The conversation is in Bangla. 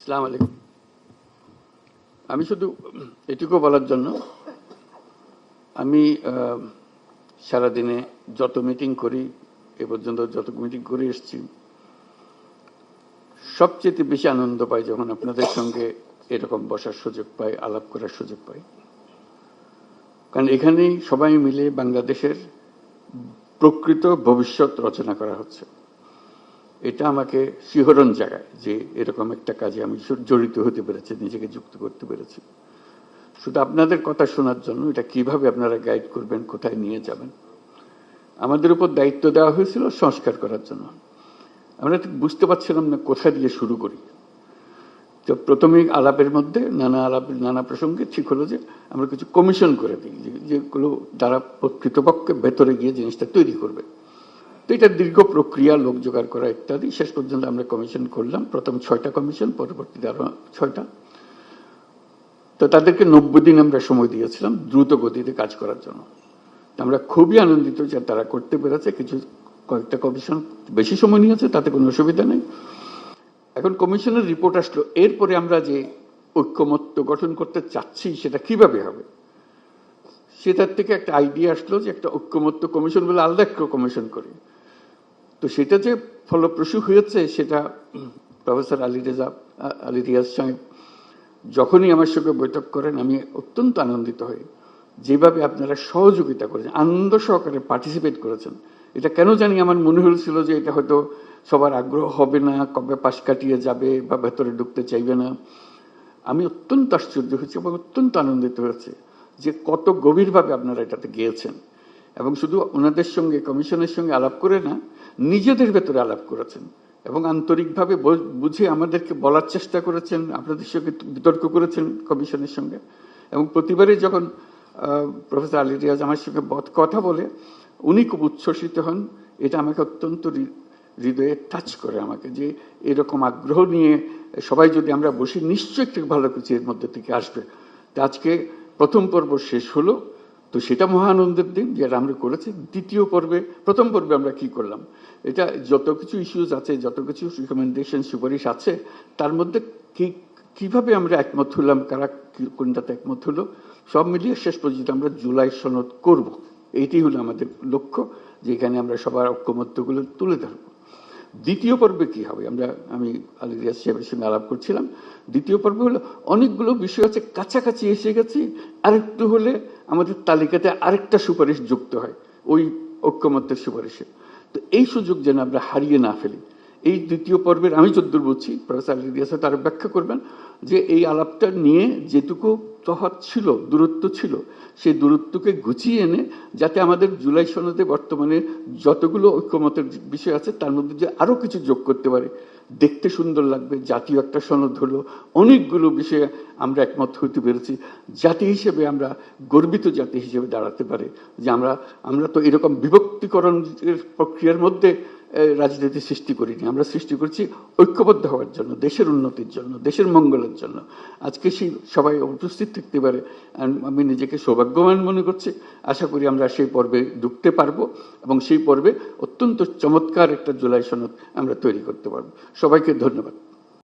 আসসালামু আলাইকুম। আমি শুধু এটুকু বলার জন্য, আমি সারাদিনে যত মিটিং করি, এ পর্যন্ত যত মিটিং করে এসেছি, সবচেয়ে বেশি আনন্দ পাই যখন আপনাদের সঙ্গে এরকম বসার সুযোগ পাই, আলাপ করার সুযোগ পাই। কারণ এখানেই সবাই মিলে বাংলাদেশের প্রকৃত ভবিষ্যৎ রচনা করা হচ্ছে। এটা আমাকে শিহরণ জাগায় যে এরকম একটা কাজে আমি জড়িত হতে পেরেছি, নিজেকে যুক্ত করতে পেরেছি। শুধু আপনাদের কথা শোনার জন্য, এটা কিভাবে আপনারা গাইড করবেন, কোথায় নিয়ে যাবেন। আমাদের উপর দায়িত্ব দেওয়া হয়েছিল সংস্কার করার জন্য। আমরা ঠিক বুঝতে পারছিলাম না কোথা দিয়ে শুরু করি। তো প্রথমেই আলাপের মধ্যে নানা প্রসঙ্গে ঠিক হলো যে আমরা কিছু কমিশন করে দিই, যেগুলো দ্বারা প্রকৃতপক্ষে ভেতরে গিয়ে জিনিসটা তৈরি করবে। তো এটা দীর্ঘ প্রক্রিয়া, লোক জোগাড় করা ইত্যাদি। শেষ পর্যন্ত আমরা কমিশন করলাম, প্রথম 6টা কমিশন, পরবর্তীতে আরো 6টা। তো তাদেরকে 90 দিন আমরা সময় দিয়েছিলাম দ্রুত গতিতে কাজ করার জন্য। আমরা খুবই আনন্দিত যে তারা করতে পেরেছে। কয়েকটা কমিশন বেশি সময় নিয়েছে, তাতে কোনো অসুবিধা নেই। এখন কমিশনের রিপোর্ট আসলো, এরপরে আমরা যে ঐক্যমত্য গঠন করতে চাচ্ছি সেটা কিভাবে হবে, সেটার থেকে একটা আইডিয়া আসলো যে একটা ঐক্যমত্য কমিশন বলে আলাদা একটা কমিশন করি। তো সেটা যে ফলপ্রসূ হয়েছে সেটা প্রফেসর আলী রিয়াজ সাহেব যখনই আমার সঙ্গে বৈঠক করেন, আমি অত্যন্ত আনন্দিত হই যেভাবে আপনারা সহযোগিতা করেছেন, আনন্দ সহকারে পার্টিসিপেট করেছেন। এটা কেন জানি আমার মনে হয়েছিল যে এটা হয়তো সবার আগ্রহ হবে না, কবে পাশ কাটিয়ে যাবে বা ভেতরে ঢুকতে চাইবে না। আমি অত্যন্ত আশ্চর্য হয়েছি এবং অত্যন্ত আনন্দিত হয়েছে যে কত গভীরভাবে আপনারা এটাতে গিয়েছেন। এবং শুধু ওনাদের সঙ্গে, কমিশনের সঙ্গে আলাপ করে না, নিজেদের ভেতরে আলাপ করেছেন এবং আন্তরিকভাবে বুঝে আমাদেরকে বলার চেষ্টা করেছেন, আপনাদের সঙ্গে বিতর্ক করেছেন কমিশনের সঙ্গে। এবং প্রতিবারই যখন প্রফেসর আলী রিয়াজ আমার সঙ্গে কথা বলে, উনি খুব উচ্ছ্বসিত হন। এটা আমাকে অত্যন্ত হৃদয়ে টাচ করে আমাকে, যে এরকম আগ্রহ নিয়ে সবাই যদি আমরা বসি, নিশ্চয়ই একটু ভালো কিছু এর মধ্যে থেকে আসবে। তা আজকে প্রথম পর্ব শেষ হলো, তো সেটা মহা আনন্দের দিন যেটা আমরা করেছি। দ্বিতীয় পর্বে, প্রথম পর্বে আমরা কি করলাম, এটা যত কিছু ইস্যুজ আছে, যত কিছু রিকমেন্ডেশন, সুপারিশ আছে, তার মধ্যে কিভাবে আমরা একমত হলাম, কারা কোনটাতে একমত হলো, সব মিলিয়ে শেষ পর্যন্ত আমরা জুলাই সনদ করব। এইটাই হলো আমাদের লক্ষ্য, যে এখানে আমরা সবার ঐক্যমত্যগুলো তুলে ধরব। দ্বিতীয় পর্বে কি হবে, আমি আলী রিয়াজ সাহেবের সঙ্গে আলাপ করছিলাম। দ্বিতীয় পর্বে হলো অনেকগুলো বিষয় আছে, কাছাকাছি এসে গেছি, আরেকটু হলে আমাদের তালিকাতে আরেকটা সুপারিশ যুক্ত হয় ওই ঐক্যমত্যের সুপারিশে। তো এই সুযোগ যেন আমরা হারিয়ে না ফেলি। এই দ্বিতীয় পর্বের আমি যদ্দূর বুঝছি, প্রফেসর আলী রিয়াজ তার ব্যাখ্যা করবেন, যে এই আলাপটা নিয়ে যেটুকু তফাৎ ছিল, দূরত্ব ছিল, সেই দূরত্বকে গুছিয়ে এনে যাতে আমাদের জুলাই সনদে বর্তমানে যতগুলো ঐক্যমতের বিষয় আছে তার মধ্যে যে আরো কিছু যোগ করতে পারে, দেখতে সুন্দর লাগবে, জাতীয় একটা সনদ হলো, অনেকগুলো বিষয়ে আমরা একমত হইতে পেরেছি, জাতি হিসেবে আমরা গর্বিত জাতি হিসেবে দাঁড়াতে পারে। যে আমরা তো এরকম বিভক্তিকরণের প্রক্রিয়ার মধ্যে রাজনীতি সৃষ্টি করিনি, আমরা সৃষ্টি করছি ঐক্যবদ্ধ হওয়ার জন্য, দেশের উন্নতির জন্য, দেশের মঙ্গলের জন্য। আজকে সেই সবাই উপস্থিত থাকতে পারে, আমি নিজেকে সৌভাগ্যবান মনে করছি। আশা করি আমরা সেই পর্বে ঢুকতে পারবো এবং সেই পর্বে অত্যন্ত চমৎকার একটা জুলাই সনদ আমরা তৈরি করতে পারবো। সবাইকে ধন্যবাদ।